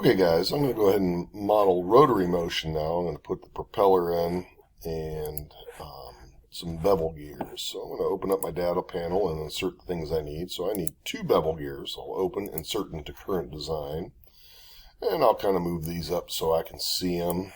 Okay guys, I'm going to go ahead and model rotary motion now. I'm going to put the propeller in and some bevel gears. So I'm going to open up my data panel and insert the things I need. So I need 2 bevel gears. I'll open, insert into current design. And I'll kind of move these up so I can see them.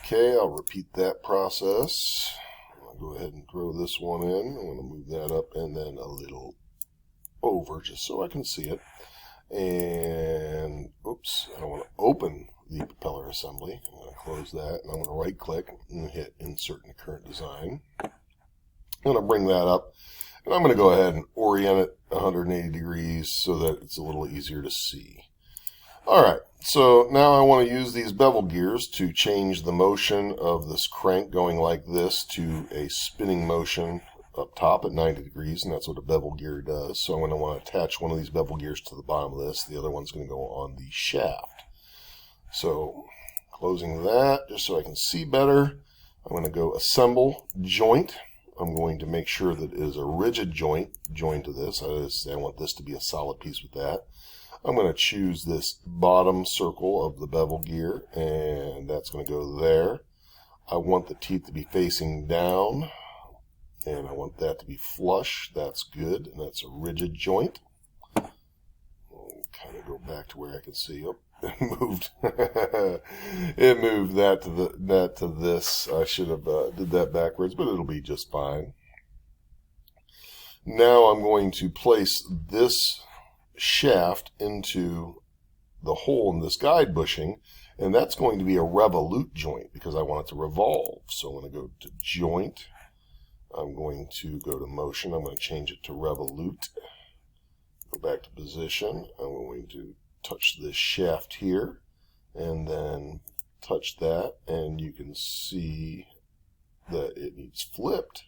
Okay, I'll repeat that process. I'll go ahead and throw this one in. I'm going to move that up and then a little over just so I can see it. And oops, I want to open the propeller assembly. I'm going to close that and I'm going to right click and hit insert into current design. I'm going to bring that up and I'm going to go ahead and orient it 180 degrees so that it's a little easier to see. Alright, so now I want to use these bevel gears to change the motion of this crank going like this to a spinning motion up top at 90 degrees, and that's what a bevel gear does. So I'm going to want to attach one of these bevel gears to the bottom of this. The other one's going to go on the shaft. So closing that just so I can see better, I'm going to go assemble joint. I'm going to make sure that it is a rigid joint joined to this. I want this to be a solid piece with that. I'm going to choose this bottom circle of the bevel gear, and that's going to go there. I want the teeth to be facing down, and I want that to be flush. That's good, and that's a rigid joint. I'll kind of go back to where I can see. Oh, it moved. It moved that to this. I should have did that backwards, but it'll be just fine. Now I'm going to place this shaft into the hole in this guide bushing, and that's going to be a revolute joint because I want it to revolve. So I'm going to go to joint. I'm going to go to motion. I'm going to change it to revolute. Go back to position. I'm going to touch this shaft here and then touch that, and you can see that it needs flipped.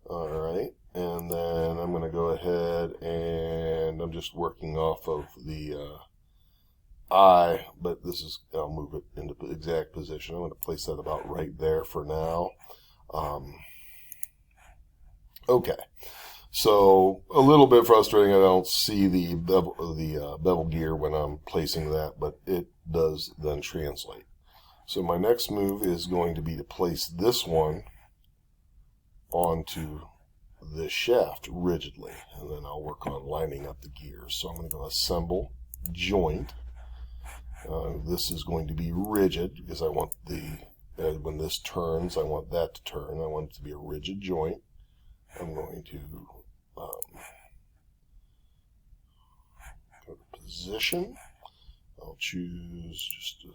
Alright, and then I'm going to go ahead and I'm just working off of the eye, but this is, I'll move it into the exact position. I'm going to place that about right there for now. Okay, so a little bit frustrating. I don't see the bevel gear when I'm placing that, but it does then translate. So my next move is going to be to place this one onto this shaft rigidly, and then I'll work on lining up the gears. So I'm going to go assemble joint. This is going to be rigid because I want when this turns, I want that to turn. I want it to be a rigid joint. I'm going to go to position. I'll choose just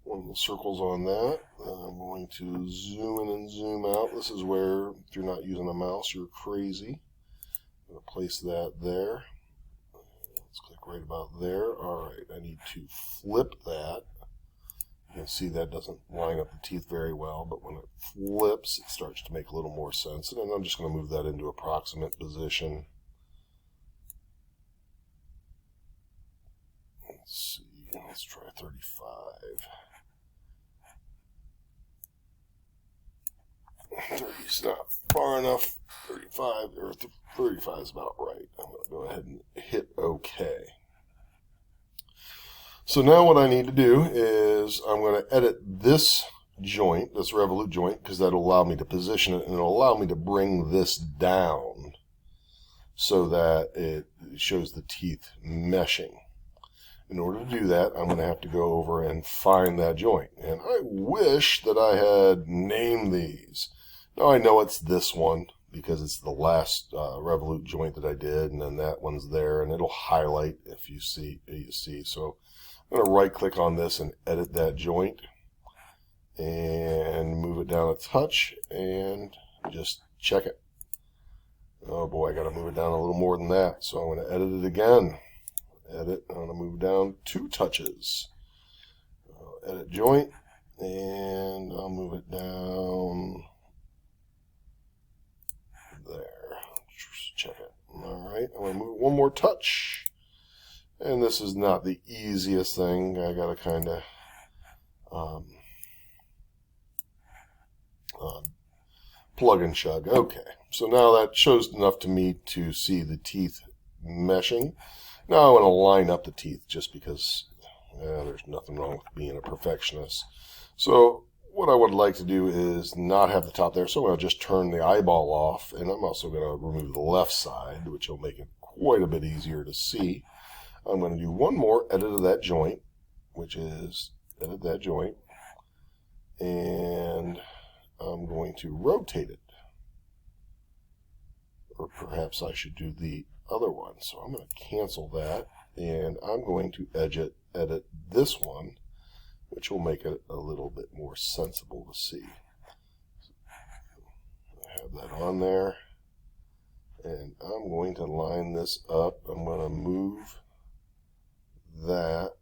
one of the circles on that. I'm going to zoom in and zoom out. This is where, if you're not using a mouse, you're crazy. I'm going to place that there. Let's click right about there. Alright, I need to flip that. You can see that doesn't line up the teeth very well, but when it flips, it starts to make a little more sense. And then I'm just going to move that into approximate position. Let's see, let's try 35. 30 is not far enough. 35 or 35 is about right. I'm going to go ahead and hit OK. So now what I need to do is I'm going to edit this joint, this revolute joint, because that'll allow me to position it and it'll allow me to bring this down so that it shows the teeth meshing. In order to do that, I'm going to have to go over and find that joint. And I wish that I had named these. Now I know it's this one because it's the last revolute joint that I did, and then that one's there, and it'll highlight if you see. So I'm going to right click on this and edit that joint and move it down a touch and just check it. Oh boy, I got to move it down a little more than that. So I'm going to edit it again. Edit, I'm going to move down 2 touches. Edit joint, and I'll move it down there. Just check it. Alright, I'm going to move it 1 more touch. And this is not the easiest thing. I got to kind of plug and chug. Okay, so now that shows enough to me to see the teeth meshing. Now I want to line up the teeth just because there's nothing wrong with being a perfectionist. So what I would like to do is not have the top there, so I'm going to just turn the eyeball off, and I'm also going to remove the left side, which will make it quite a bit easier to see. I'm going to do one more edit of that joint, which is edit that joint, and I'm going to rotate it. Or perhaps I should do the other one. So I'm going to cancel that, and I'm going to edit this one, which will make it a little bit more sensible to see. I have that on there, and I'm going to line this up. I'm going to move that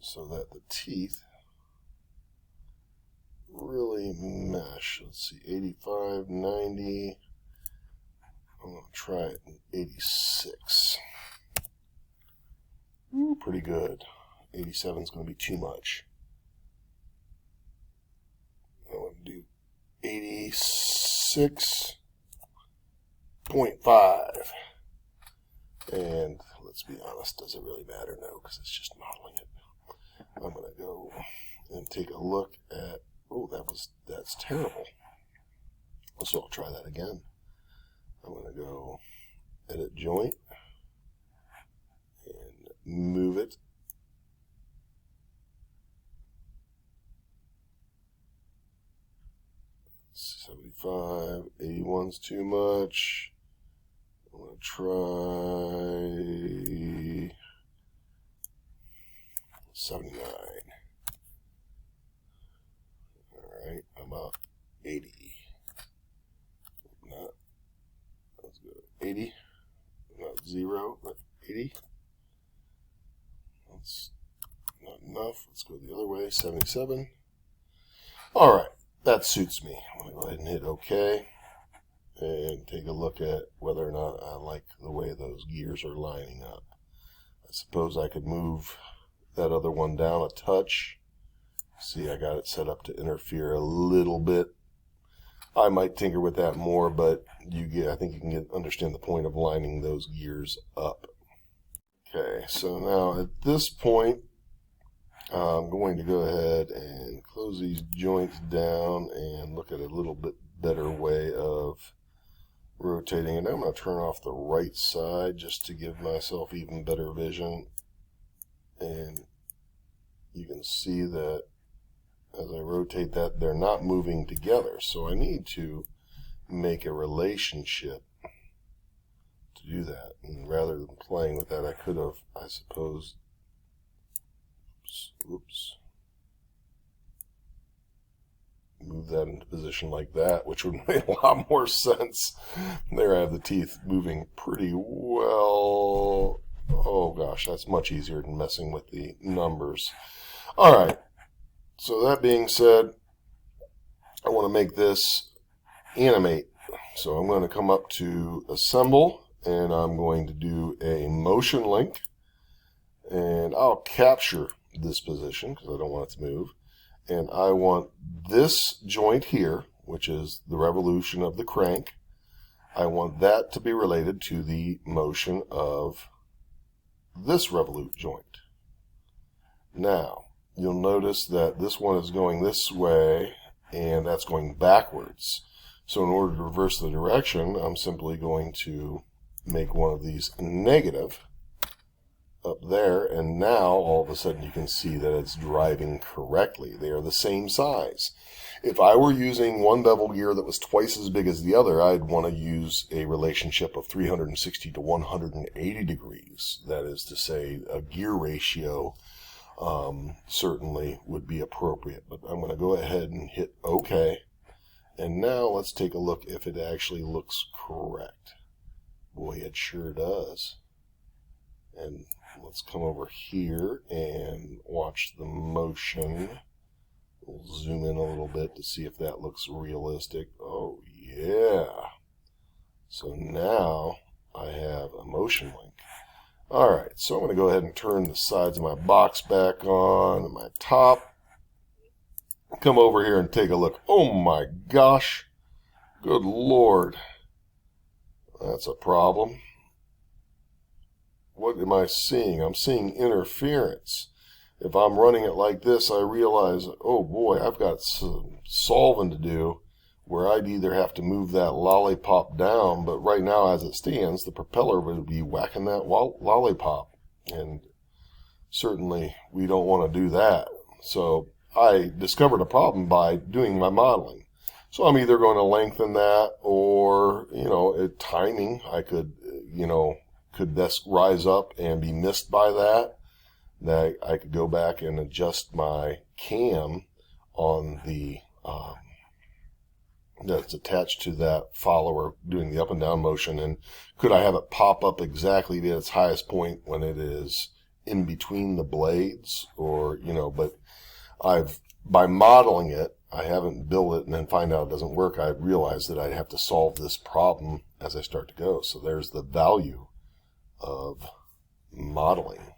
so that the teeth really mesh. Let's see, 85, 90. I'm going to try it in 86. Ooh, pretty good. 87 is going to be too much. I'm going to do 86.5. And let's be honest, does it really matter? No, because it's just modeling it. I'm going to go and take a look at, oh, that's terrible. So I'll try that again. I'm going to go edit joint and move it. $75, 81's too much. I'm going to try 79. Alright, I'm up 80. Let's go 80. Not 0, but 80. That's not enough. Let's go the other way, 77. Alright, that suits me. I'm going to go ahead and hit OK. And take a look at whether or not I like the way those gears are lining up. I suppose I could move that other one down a touch. See, I got it set up to interfere a little bit. I might tinker with that more, but I think you can understand the point of lining those gears up. Okay, so now at this point, I'm going to go ahead and close these joints down and look at a little bit better way of rotating it. I'm going to turn off the right side just to give myself even better vision, and you can see that as I rotate that, they're not moving together, so I need to make a relationship to do that. And rather than playing with that, I could have, I suppose, move that into position like that, which would make a lot more sense. There I have the teeth moving pretty well. Oh gosh, that's much easier than messing with the numbers. Alright, so that being said, I want to make this animate. So I'm going to come up to Assemble, and I'm going to do a motion link, and I'll capture this position because I don't want it to move. And I want this joint here, which is the revolution of the crank, I want that to be related to the motion of this revolute joint. Now, you'll notice that this one is going this way, and that's going backwards. So in order to reverse the direction, I'm simply going to make one of these negative up there, and now all of a sudden you can see that it's driving correctly. They are the same size. If I were using one bevel gear that was twice as big as the other, I'd want to use a relationship of 360 to 180 degrees. That is to say, a gear ratio certainly would be appropriate. But I'm going to go ahead and hit OK. And now let's take a look if it actually looks correct. Boy, it sure does. And let's come over here and watch the motion. We'll zoom in a little bit to see if that looks realistic. Oh, yeah. So now I have a motion link. Alright, so I'm going to go ahead and turn the sides of my box back on, and my top. Come over here and take a look. Oh my gosh. Good Lord. That's a problem. What am I seeing? I'm seeing interference. If I'm running it like this, I realize, oh boy, I've got some solving to do where I'd either have to move that lollipop down, but right now as it stands, the propeller would be whacking that lollipop. And certainly we don't want to do that. So I discovered a problem by doing my modeling. So I'm either going to lengthen that or, timing. I could, could this rise up and be missed by that. That I could go back and adjust my cam on the that's attached to that follower doing the up and down motion, and could I have it pop up exactly at its highest point when it is in between the blades, or but by modeling it, I haven't built it and then find out it doesn't work. I realized that I'd have to solve this problem as I start to go. So there's the value of modeling.